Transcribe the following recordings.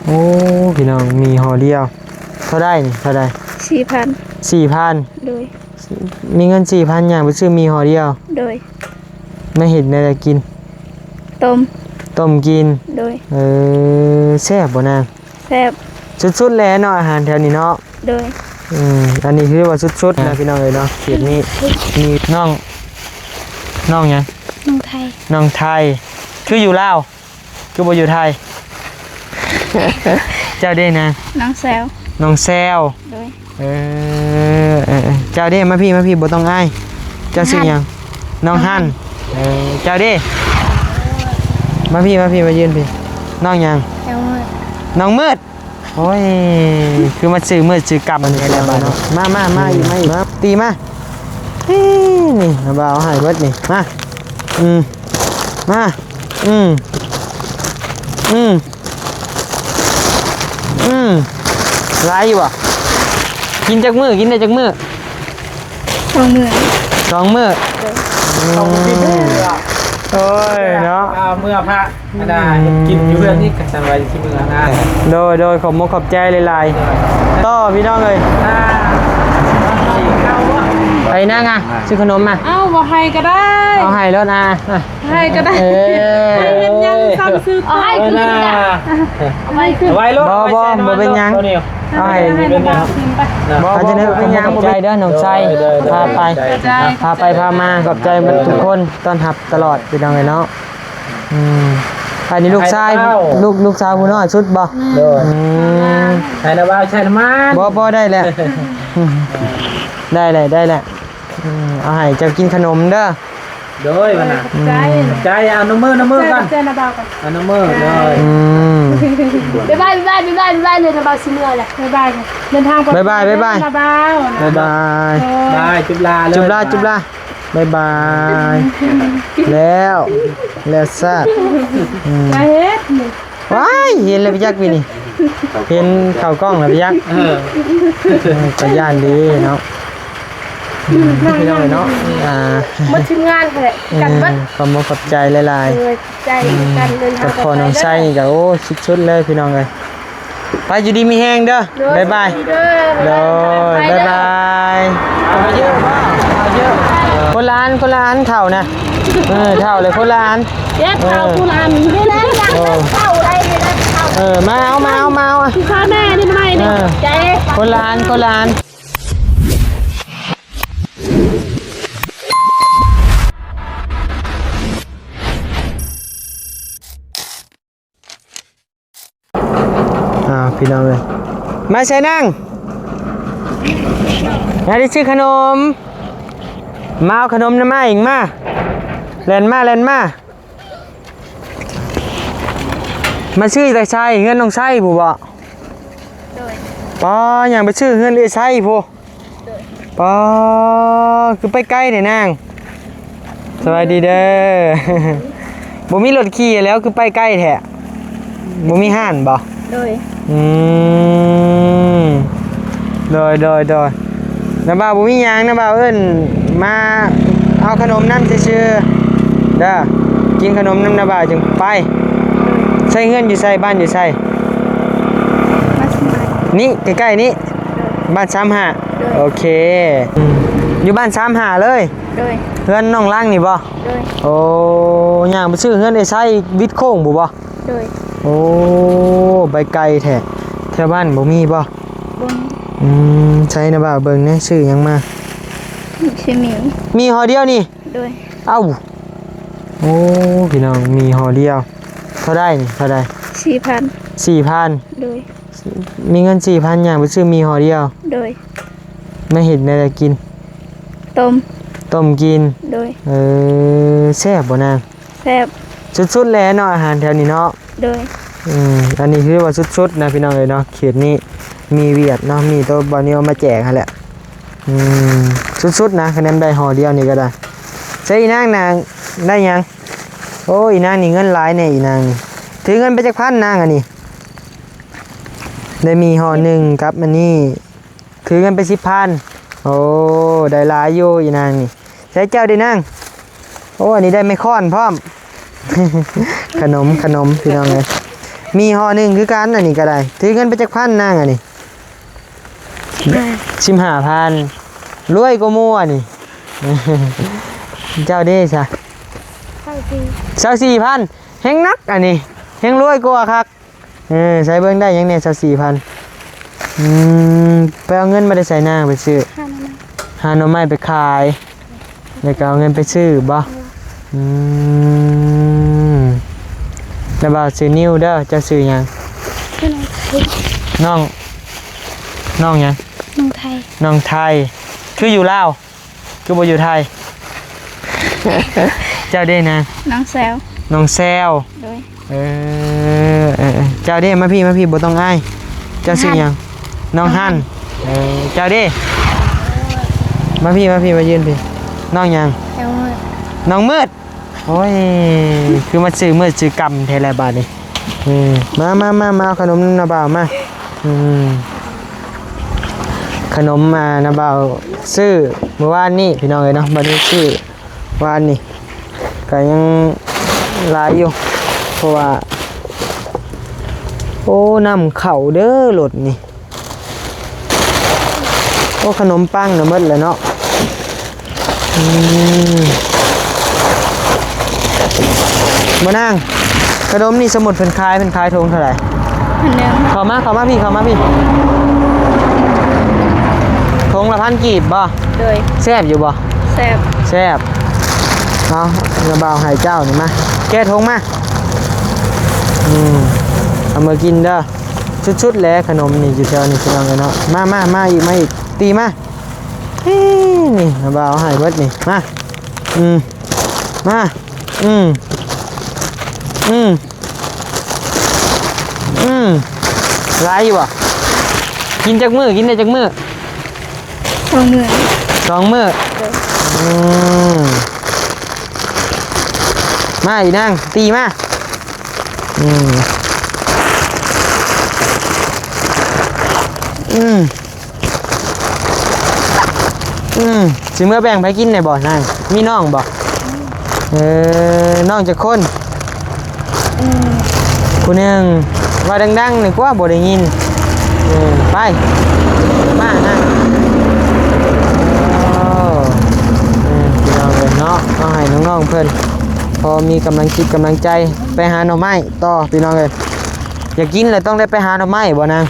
โอ้พี่น้องมีห่อเดียวเท่าได้นี่เท่าได้4,000โดยมีเงิน4,000อย่างไปซื้อมีห่อเดียวโดยไม่เห็นอะไรกินต้มกินโดยแซ่บบ่นางแซ่บสุดๆแล้วเนาะอาหารแถวนี้เนาะโดยอันนี้คือว่าสุดๆนะพี่น้องเอ้ยเนาะเขตนี้มีน้องหยังน้องไทยคืออยู่ลาวคือบ่อยู่ไทย เจ้าเด้นะน้องแซวโดยเจ้าเด้มาพี่บ่ต้องอ้ายเจ้าชื่อหยังน้องฮั่นเจ้าเด้มาพี่มายืนพี่น้องหยังน้องมืดโอ้ยคือมาซื้อมืดซื้อกลับอันนี้แล้วเนาะมาอีกมาตีมานี่บ่าวให้เบิดนี่มาไรอยู่อ่ะกินได้จากมือ2 มื้อโอ้ยเนาะเมื่อพระไม่ได้กินอยู่เพื่อนนี่กันสันไว้ที่เมืองนะโดยขอบมุกขอบใจหลายๆต่อพี่น้องเลยไปนั่งอ่ะซื้อขนมมาเอ้าบ่ให้ก็ได้เอาให้รถอ่ะให้ก็ได้ให้เฮ็ดยังซ้ำซื้อให้คือไว้รถบ่เป็นยังเอาให้เป็นยังอาจจะนึกเป็นยังใจเด้อน้องใจพาไปพามาขอบใจมันทุกคนต้อนรับตลอดพี่น้องเลยเนาะอันนี้ลูกชายลูกสาวผู้น้อยชุดบ่ใช่นะบ่าวใช่นะมันบ่ได้แหละได้แหละเอาให้เจ้ากินขนมเด้อโดยมันน่ะใจเอาน้ำมือกันเจนะบ่าวกันเอาน้ำมือเลยบ๊ายบายเลยนะบ่าวสิเมื่อแหละบ๊ายบายเดินทางปลอดภัยบ๊ายบายจุบลาบ๊ายบายแล้วซะไปเฮ็ดว้ายเห็นเลยพี่ยักษ์พี่นี่เห็นข่าวกล้องเลยพี่ยักษ์ก็ย่านดีเนาะพี่น้องเลยเนาะมาทีมงานเลยกันบัดขอบคุณขอบใจหลายๆใจกันเดินทางกับพ่อน้องไส้ก็โอ้ชุดเลยพี่น้องเลยไปอยู่ดีมีแห้งเด้อบ๊ายบายบ๊ายบายเอาเยอะป่ะเอาเยอะคนละอันเท่านะเท่าเลยคนละอันเท่าคนละอันนี่แหละเท่าอะไรนี่นะมาเอาพี่ข้าแม่นี่ทำไมเนี่ยใจคนละอันพี่น้องเลยมาใส่นั่งได้ซื้อขนมมาเอาขนมน้ำมาอีกมาเล่นมาซื้อแต่ใช่เงินน้องใช่ผู้บ่ป้าอย่างไปซื้อเงินไอ้ใช่ผู้ป้าคือไปใกล้เนี่ยนางสวัสดีเด้อบ่มีรถขี่แล้วคือไปใกล้แท้บ่มีห้านบ่โดยน้าบ่าวบ่มีหยังน้าบ่าวเอิ้นมาเอาขนมน้ำซื่อๆเด้อกินขนมน้ำน้าบ่าวจึงไปใช้เงินอยู่ใส่บ้านอยู่ใส่นี่ใกล้ๆนี่บ้าน35โอเคอยู่บ้าน35เลยเฮือนน้องล่างนี่บ่โอ้ย่างไปซื้อเฮือนไอ้ไส้วิทย์โค้งบ่โอ้ใบไก่แท้แถวบ้านบ่มีบ่ใช่นะบ่าวเบิ่งเนี่ยชื่อยังมาชื่อมีห่อเดียวนี่เอ้าโอ้พี่น้องมีห่อเดียวเท่าได้นี่เท่าได้4,000มีเงิน4,000อย่างไปซื้อมีห่อเดียวไม่เห็นอะไรกินต้มกินแซ่บบ่นางแซ่บสุดๆแล้วเนาะอาหารแถวนี้เนาะอันนี้คือว่าสุดๆนะพี่น้องเลยเนาะเขตนี้มีเวียดเนาะมีตัวบอลนี้เอามาแจกแหละสุดๆนะคะแนนได้ห่อเดียวนี่ก็ได้ใช่อีนางได้ยังโอ้อีนางนี่เงินหลายเนี่ยอีนางนี่ถือเงินไปจากพันนางอันนี้ได้มีห่อหนึ่งครับอันนี้ถือเงินไป10,000โอ้ได้หลายอยู่อีนางนี่ใช้เจ้าได้นางโอ้อันนี้ได้ไม่ค้อนพร้อมขนมพี่น้องเลย มีห่อหนึ่งคือกันอันนี้ก็ได้ถือเงินไปจากพันนางอันนี้15,000รวยก็มั่วนี่ เจ้าเด้ซะ24,000แฮงนักอันนี้แฮงรวยกว่าคักใช้เบิ่งได้ยังเนี่ย24,000ไปเอาเงินมาได้ใส่นางไปซื้อหาหน่อไม้ไปขายแล้วก็เอาเงินไปซื้อบ่แล้วบ่าวซื้อนิ้วเด้อเจ้าซื้อหยังน้องหยังน้องไทยคืออยู่ลาวคือบ่อยู่ไทย เจ้าเด้นะน้องแซวเจ้าเด้มาพี่บ่ต้องอ้ายเจ้าซื้อหยังน้องฮั่นเจ้าเด้มาพี่มายืนพี่น้องหยังน้องมืดโอ้ยคือมาซื้อมืดซื้อกำแท้แล้วบาดนี้มาเอาขนมนาบ่าวมาขนมมานาบ่าวซื้อเมื่อวานนี้พี่น้องเอ้ยเนาะบัดนี้ซื้อวานนี้ก็ยังหลายอยู่เพราะว่าโอ้นำเข่าเด้อรถนี่โอ้ขนมปังน่ะหมดแล้วเนาะมานั่งขนมนี่สมุดเพิ่นขายทงเท่าไหร่เข้ามาพี่ทงละ1,000 กีบบ่เลยแซ่บอยู่บ่แซ่บเอาระบ่าวให้เจ้านี่มาแก้ทงมาเอามากินเด้อชุดๆแล้วขนมนี่อยู่แถวนี้พี่น้องเนาะมาอีกตีมานี่ระบ่าวให้เบิดนี่มาร้ายอยู่บ่กินได้จักมื้อ2 มื้อมาอีนางตีมาสิเมื่อแบ่งไปกินในบ่อนางมีน้องบ่น้องจะคนคุณนึงว่าดังๆนี่กว่าบ่ได้ยินไปมานะพี่น้องเลยเนาะเอาให้น้องๆเพิ่นพอมีกำลังคิดกำลังใจไปหาหน่อไม้ต่อพี่น้องเลยอยากกินเลยต้องได้ไปหาหน่อไม้บ่นาง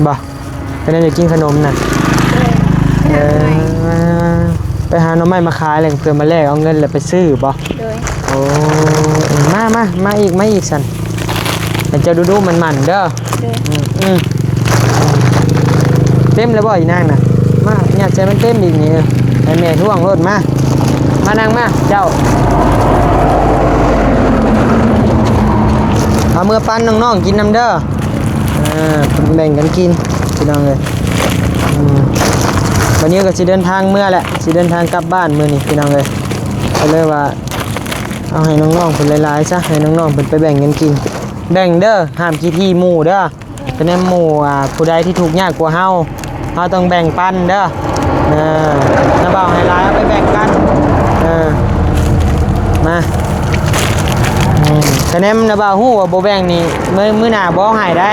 บ่เพราะนั้นอยากกินขนมน่ะไปหาหน่อไม้มาขายเลยเพื่อมาแลกเอาเงินแล้วไปซื้อบ่โอ้มาอีกสันแต่เจ้าดูมันเด้อเต็มแล้วบ่อีนางน่ะมาอยากใจมันเต็มอีกนี่ให้แม่ท่วงรถมานั่งมาเจ้าเอาเมื่อปั้นน้องๆกินน้ำเด้อแบ่งกันกินพี่น้องเลยวันนี้ก็สิเดินทางเมื่อแหละสิเดินทางกลับบ้านมื้อนี้พี่น้องเลยก็เลยว่าเอาให้น้องๆเพิ่นหลายๆซะให้น้องๆเพิ่นไปแบ่งกันกินแบ่งเด้อห้ามขี้ที่หมู่เด้อเป็นแนวหมู่ผู้ใดที่ทุกข์ยากกว่าเฮาต้องแบ่งปันเด้อน้าบ่าวให้หลายเอาไปแบ่งกันมาคะแนนน้าบ่าวฮู้ว่าบ่แบ่งนี่มื้อหน้าบ่ให้ได้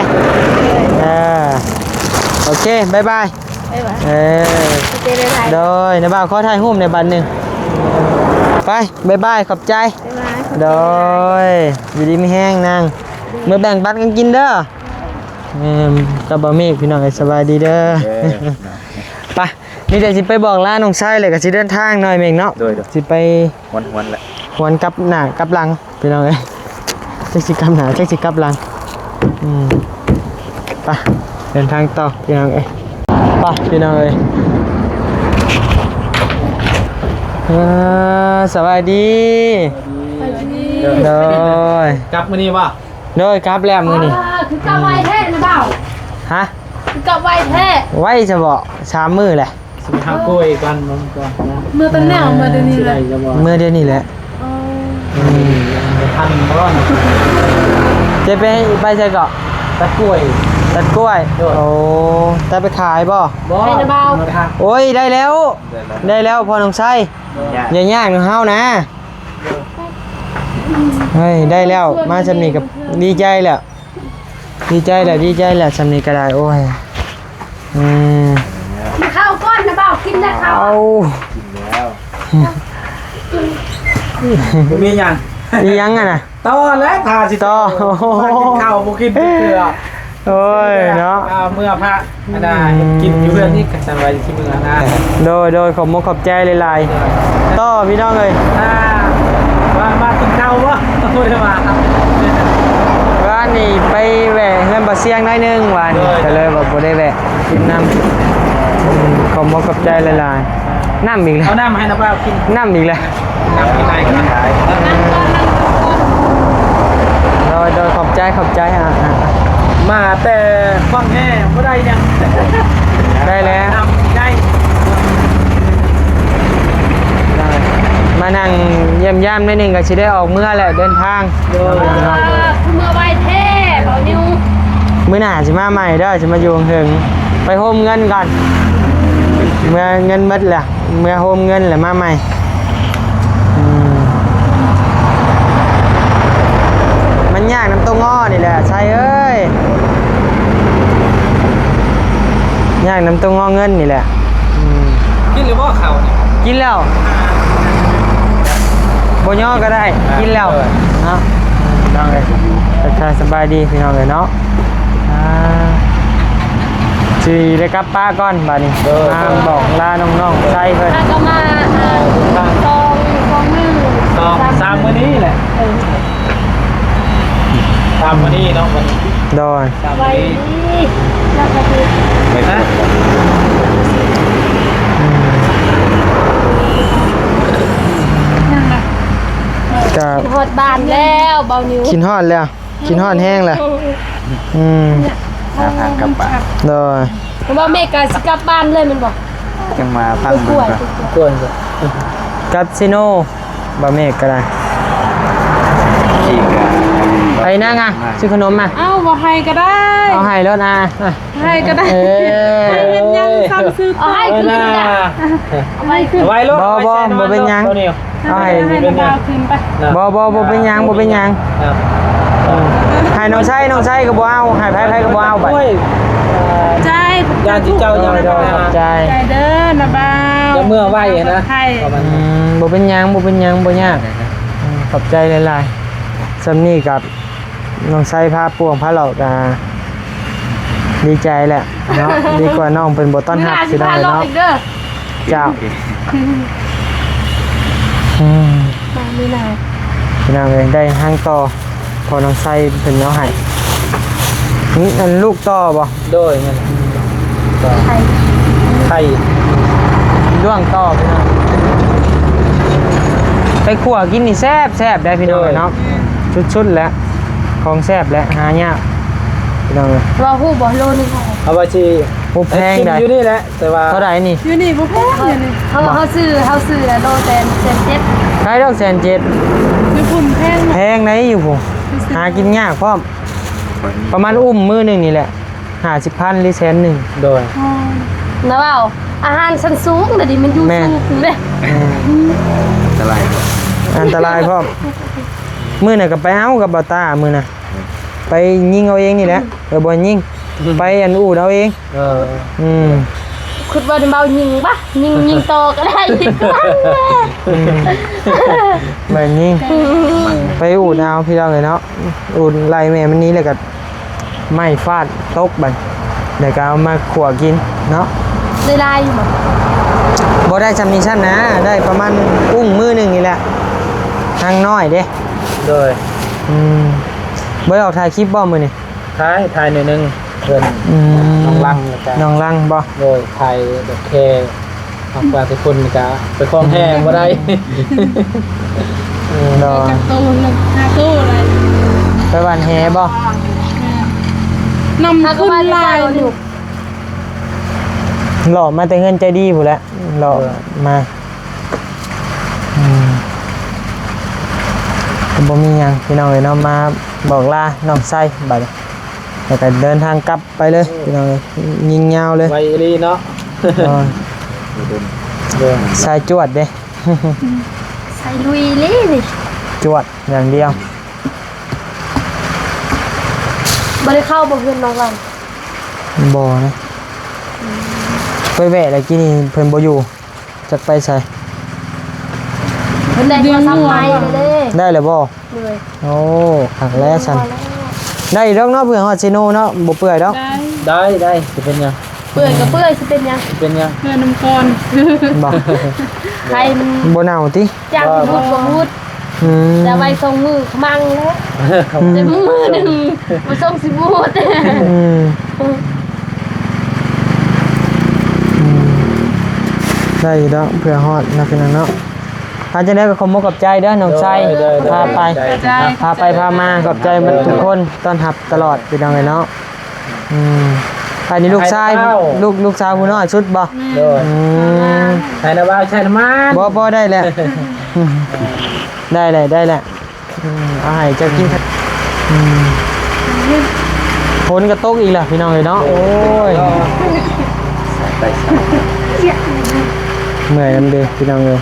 โอเคบ๊ายบายโดยน้าบ่าวขอถ่ายรูปในบัดนึงไปบ๊ายบายขอบใจโดยอยู่ดีมีแห้งนางเมื่อแบ่งปันกันกินเด้อกับบะหมี่พี่น้องสบายดีเด้อไปนี่เดี๋ยวสิไปบอกลาน้องชายเลยก็สิเดินทางหน่อยเองเนาะสิไปวันแหละวันกลับหน้ากลับหลังพี่น้องเจ๊สิกลับหน้าเจ๊สิกลับหลังไปเดินทางต่อพี่น้องไปพี่น้องสวัสดีโดย กลับมื้อนี้บ่โดยกลับแล้วมื้อนี้คือกลับไวแท้นะเปล่าฮะคือกลับไวแท้ไว้จะบอก3 มื้อแหละสิหากล้วยกันมันก่อนนะเมื่อตอนแนวเมื่อเดือนนี้แหละเมื่อเดือนนี้แหละทันบ่อนจะไปใส่เกาะตัดกล้วยโอ้แต่ไปขายบ่ให้นะเบาโอ้ยได้แล้วพอน้องไส้อย่ายากน้องเฮานะ เฮ้ยได้แล้วมาสำนีกับดีใจแล้วดีใจแล้วสำนีก็ได้โอ้ยข้าวก้อนนะเปล่ากินได้ข้าว เอา มีอย่าง ดียังอ่ะนะ ต่อแล้วพาสิ ต่อ มากินข้าวบุกินเกลือ โอ้ยเนาะ เมื่อพระไม่ได้กินอยู่เพื่อนนี่กันสบายที่เมืองนะ โดยขอบมุกขอบใจหลายๆต่อพี่น้องเลย มากินข้าววะไม่ได้มาครับ ร้านนี้ไปแวะเงินบะเสียงน้อยนึงวันก็เลยบอกบ่ได้แวะกินน้ำขอบมุกขอบใจหลายๆน้ำอีกแล้ว เอาน้ำให้นะป้ากิน น้ำอีกแล้ว น้ำกินไหนกันขาย โดยขอบใจมาแต่ฟังแห่ไม่ได้ยัง ได้แล้ว น้ำได้ มานั่งเยี่ยมย่ำนิดนึงก็จะได้ออกเมื่อแหละเดินทาง คุณเมื่อไวเท่เบานิ้ว มื้อหน้าสิมาใหม่เด้อสิมาอยู่เฮิงไปโฮมเงินก่อนเมื่อเงินหมดแหละเมื่อโฮมเงินแหละมาใหม่มันยากน้ำเต้าง้อนี่แหละใช่เอ้ยยากน้ำเต้าง้อเงินนี่แหละ กินหรือว่าเขาเนี่ย กินแล้วบ่ย่อก็ได้กินแล้วเนาะน้องเลยสบายดีพี่น้องเลยเนาะสิได้กลับป้าก่อนบัดนี้มาบอกลาน้องๆใส่เพิ่น ถ้าก็มาตองหนึ่ง สามวันนี้แหละสามวันนี้เนาะวันนี้ โดย สาม ไว วันนี้ ดีแล้วก็คือ ไปนะ จะ หอดบานแล้วเบานิ้ว กินฮอดแล้วกินฮอดแห้งแล้วทางกลับบ้าน โดย ผมว่าเมกาสิกลับบ้านเลยมันบอก จังมาพัง กล้วย กล้วย กับซิโนบะเมกก็ได้ไปนั่งอ่ะซื้อขนมมา เอ้าบ่ให้ก็ได้ เอาให้แล้วนะ ให้ก็ได้ยังซ้ำซื้อเอาให้ขึ้นนะเอาให้ขึ้น ไว้รถ บ่เป็นหยังเอาให้ ให้ดาวขึ้นไป บ่เป็นหยังให้น้องใช้ก็บ่เอาให้ไผก็บ่เอาบัด ใจ ยานที่เจ้ายัง ขอบใจ ใจเด้อนะบ่าว จะเมื่อไหวนะ บ่เป็นหยังบ่ยากขอบใจหลายๆสำนี้กับน้องใช้ผ้าป่วงผ้าเหล่ากาดีใจแหละเนาะดีกว่าน้องเป็นบ่ต้อนรับสิได้เนาะเจ้ามาไม่นาน พี่น้องเองได้ห้างต่อพอน้องใส่เป็นเนาะให้นี่อันลูกต่อบ่ โดยมันไทย ด้วงต่อพี่น้องไปขั่วกินนี่แซ่บได้พี่น้องเนาะชุดๆแล้วของแซ่บแล้วหายากพี่น้อง ว่าฮู้บ่โลนึง เอาไปชี บ่แพงได้ อยู่นี่แหละแต่ว่า เท่าไหร่นี่ อยู่นี่บ่แพงอยู่นี่เขาซื้อโลแสน7 ขายดอก170,000 คือพุ่นแพง แพงไหนอยู่ผมหากินยากพร้อมประมาณมือหนึ่งนี่แหละ50,000หรือ100,000 โดย นะว่าอาหารชั้นสูงแต่ดิมันอยู่สูงเด้ อันตรายพร้อมมือน่ะก็ไปเอากับบ่าวตามือน่ะไปยิงเอาเองนี่แหละบ่ยิงไปอันอูดเอาเองคิดว่าเบายิงปะยิงโตก็ได้ยิงกัน แบบนี้ไปอูดเอาพี่เราเลยเนาะอูดไล่แม่มันนี้เลยก็ไม่ฟาดตกบันเดี๋ยวก็เอามาขั่วกินเนาะ ลายอยู่บ่ บ่ได้จำนิชั่นนะได้ประมาณมือหนึ่งนี่แหละทางน้อยเด้ โดยบ่ได้ออกถ่ายคลิปบ่มื้อนี่ถ่ายหน่อยนึงเพิ่นน้องลังบ่ โดยถ่ายแบบแค่ออกมาทุกคนก็ไปคล้องแห้งบ่ได้ ดอ ตู้นึง5ตู้อะไร ไปบ้านแฮบ่ นำขึ้นลายอยู่ หล่อมาแต่เงินใจดีพุ่นแหละหล่อมาบ่มีหยังพี่น้องเอ้ยเนาะมาบอกลาน้องไส้บัดแล้วก็เดินทางกลับไปเลยพี่น้องเอ้ยยิงยาวเลย ไวรีเนาะสายจวดเด้ ใส่ลุยเลยนี่ จ จวดอย่างเดียว บ่ได้เข้าบ่เพื่อนน้องเรา บ่นะไปแวะแล้วกินนี่เพิ่นบ่อยู่จักไปใส่ เพิ่นได้โทรศัพท์ใหม่เลย ได้แล้วบ่ เลย โอ้หักแล้วซั่นได้ดอกเนาะเพื่อฮอดซิโนเนาะบ่เปื่อยดอก ได้สิเป็นยัง เปื่อยกับเปื่อยสิเป็นยัง เป็นยัง เพื่อนน้ำกร บ่ ใครมัน บ่เน่าติ จ้างพูดบ่พูด อืม จะไว้ส่งมือขมังแล้วจะมือหนึงมาส่งสิบูด อืมได้อยู่ดอกเพื่อฮอดนะพี่น้องเนาะอาจจะได้ก็ขอบคุณกับใจเด้อน้องไส้พาไปพามาขอบใจมันทุกคนต้อนรับตลอดพี่น้องเลยเนาะอันนี้ลูกชายลูกสาวผู้น้อยชุดบ่ โดยใช่นะว่าใช่นะมัน บ่ได้แหละได้แหละเอาให้เจ้ากินฝนกระตกอีกแล้วพี่น้องเลยเนาะโอ้ยเมื่อยน้ำเดือพี่น้องเลย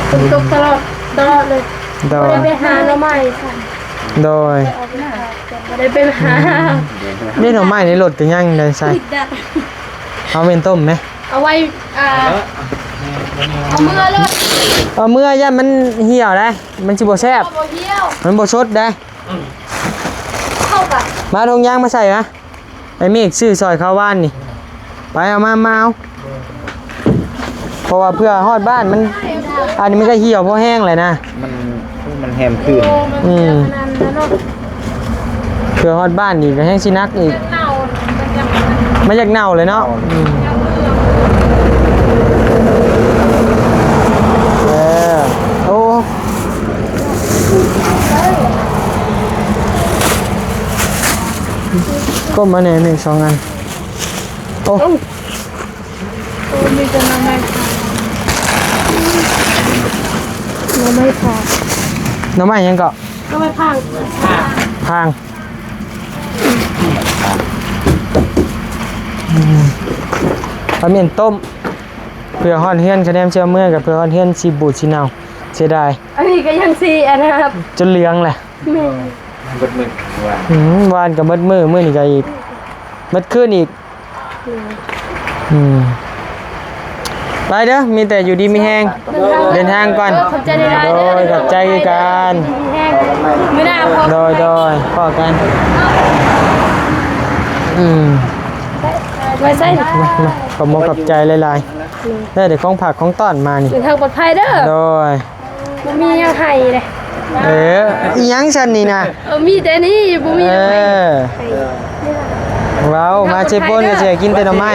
ฝนตกตลอดเลย โด บ่ ย ได้ไปหาหน่อไม้ค่ะ โดย บ่ได้ไปหา นี่หน่อไม้ในรถกันยังได้ใส่เอาเป็นต้มไหม เอาไว้เอามือเลย เอาเมื่อย่ามันเหี่ยวได้มันสิบ่แซ่บ เอาบ่เหี่ยว มันบ่สดได้ เข้ากับ มาทงยางมาใส่นะไอ้เมฆซื้อซอยข้าวบ้านนี่ไปเอามาเอาเพราะว่าเพื่อฮอดบ้านมันอันนี้มันก็เหี่ยวเพราะแห้งเลยนะ มันแฮมขึ้น อืม นั้นเนาะ เพื่อฮอดบ้านนี่ก็แห้งสินักอีก เน่า มันอยากเน่าเลยเนาะเออโอ้ก้มมาเนี่ย1 2 อันโอ้ มีแต่น้ำไม่พอ หน้ำไม้ยังเกาะ น้ำไม่พัง พางปลาเมี่ยนต้มเพื่อฮอดเฮือนคะแนนเชื่อเมื่อกับเพื่อฮอดเฮือนสิบูดสิเนาเสียดาย อันนี้ก็ยังซีอันนะครับ จนเหลืองแหละ แม่ เบิดมึงว่า วานกับมืดมื้อนี่ก็อีกมืดขึ้นอีกไปเด้อมีแต่อยู่ดีมีแห้งเดินทางก่อน ขอบใจได้ โดยขอบใจกัน แห้งไม่น่าพอ โดยพอกันไว้ใส่ มาขอบมกับใจหลายๆได้เดี๋ยวของผักของต้อนมานี่ ถึงทางปลอดภัยเด้อ โดย บ่มียังไห้เลย อีหยังฉันนี่นะ มีแต่นี่บ่มียังไห้ ว้าวมาเชฟโป้นก็จะกินแต่หน่อไม้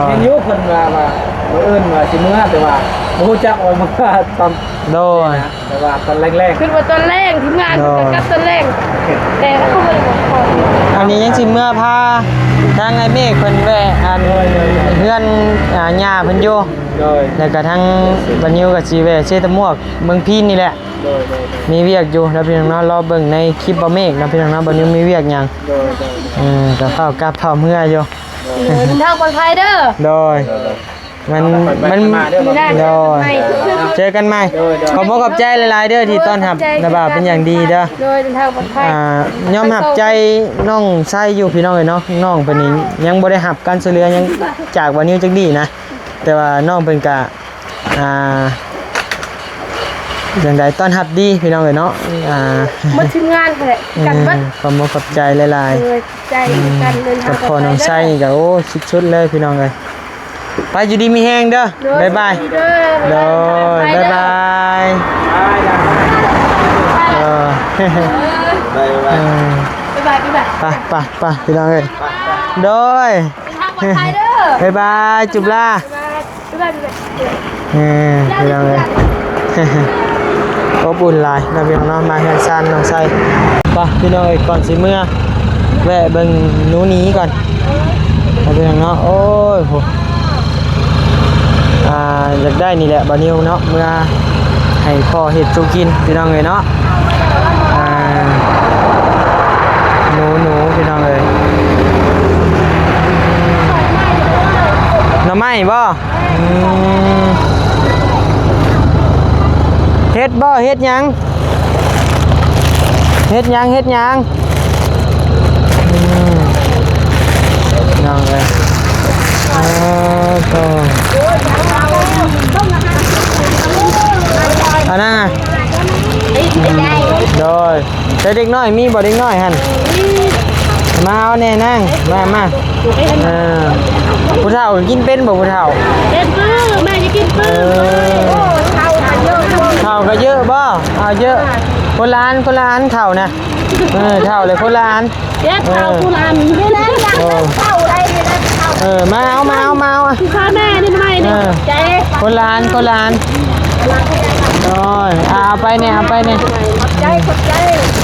เห็นยุคนว่าเอิ้นว่าสิเมื่อแต่ว่าบ่ฮู้จักออกมาตอน โดย แต่ว่าตอนแรก ขึ้นมาตอนแรกทีมงานกับตอนแรกแต่เขาไม่ได้บอกก่อน อันนี้ยังสิเมื่อพาทางไอ้เมฆเพิ่นแวะอันเพื่อนหญ้าเพิ่นอยู่ ๆโดย แล้วก็ทั้งบันยิวกับจีแวะเชตะมวกเมืองพีนนี่แหละ โดย มีเวียกอยู่แล้วพี่น้องรอเบิ่งในคลิปบ่เมฆนะพี่น้องบันยิวมีเวียกหยังก็เข้ากลับเข้าเมื่ออยู่ ถึงทางปลอดภัยเด้อ โดยมันโดยเจอกันใหม่ขอบคุณขอบใจหลายๆเด้อที่ต้อนรับนะบ่าวเป็นอย่างดีเด้อ โดยถึงทางปลอดภัย ยอมหับใจน้องไส้อยู่พี่น้องเอ้ยเนาะน้องเพิ่นนี่ยังบ่ได้หับการช่วยเหลือยังจากวันนี้จักดีนะแต่ว่าน้องเพิ่นก็จังไดต้อนรับดีพี่น้องเอ้ยเนาะมาทีมงานแหละกันบัด ขอบคุณขอบใจหลาย เลยใจกันเดิน ๆ ทา กั ง บ ปล พ่ อ อ ดภั น้ ย องไส้นี่ก็โอ้ชุดๆเลยพี่น้องเอ้ยไปอยู่ดีมีแฮงเด้อบ๊ายบาย เด้อ โดยบ๊ายบายบ๊ายบายบ๊ายบาย ไปพี่น้องเอ้ยโดย ทางปลอดภัยเด้อ บ๊ายบายจุบล่า บ๊ายบาย พี่น้องเอ้ยอบอุ่นหลายนะพี่น้องมาเฮือนซ่านน้องไส้ไปพี่น้องเอ้ยก่อนสิเมื่อแวะเบิ่งหนูนี้ก่อนนะพี่น้องเนาะโอ้ยโหอยากได้นี่แหละบานิวเนาะเมื่อให้พ่อเห็ดจูกินพี่น้องเลยเนาะหนูพี่น้องเลยหน่อ น่อไม้บ่เฮ็ดบ่เฮ็ดหยังเฮ็ดหยังเฮ็ดหยังน้องเลยก็อันนั้นอ่ะโดยแต่เด็กน้อยมีบ่เด็กน้อยหั่นมาเอาแน่นั่งมาผู้เฒ่ากินเป็นบ่ผู้เฒ่า เป็นปื้อแม่จะกินปื้อเท่าเยอะ เฒ่าก็เยอะบ่เอาเยอะคนละอันเฒ่านะเฒ่าเลยคนละอัน เด็ดเท่าคุณอันไม่ได้ยังเท่าไรเลยนะเท่ามาเอาอ่ะ พ่อแม่นี่ทำไมเนี่ยใจคนละอันโอ้ยเอาไปเนี่ยใจขดใจ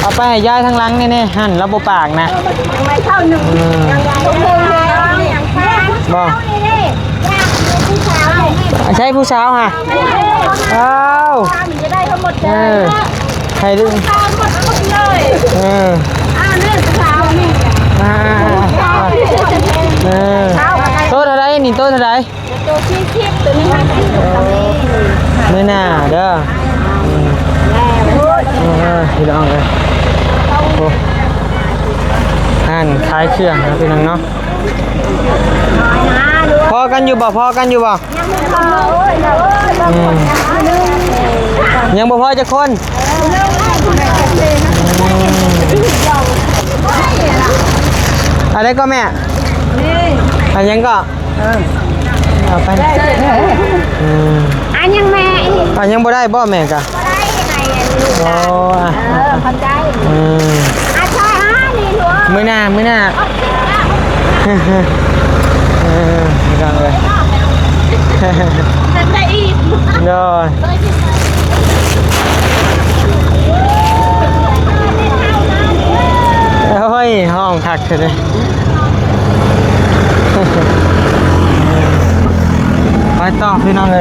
เอาไปให้ยายทางหลังนี่หั่นระบบปากนะ ไม่เท่าหนึ่งยังบ่ใช่ผู้สาวฮะอ้าวจะได้ทั้งหมดเลย ให้ดึง ทั้งหมดเลยเนี่ยสาวนี่โต๊ะเท่าไรนี่โต๊ะเท่าไร ตัวชีพตัวนี้ไม่น่าเด้อพี่น้องเลยขายเครื่องนะพี่น้องเนาะพอกันอยู่บ่ยังบ่พอจะคนอะไรก็แม่อันยังก็เอาไปอันยังแม่อันยังบ่ได้บ่แม่กะโอ้พันใจใช่นี่หนูมื้อหน้าไม่ต้องเลยจะได้อีกโดยเฮ้ยห้องคักเลยไปต่อพี่น้องเลย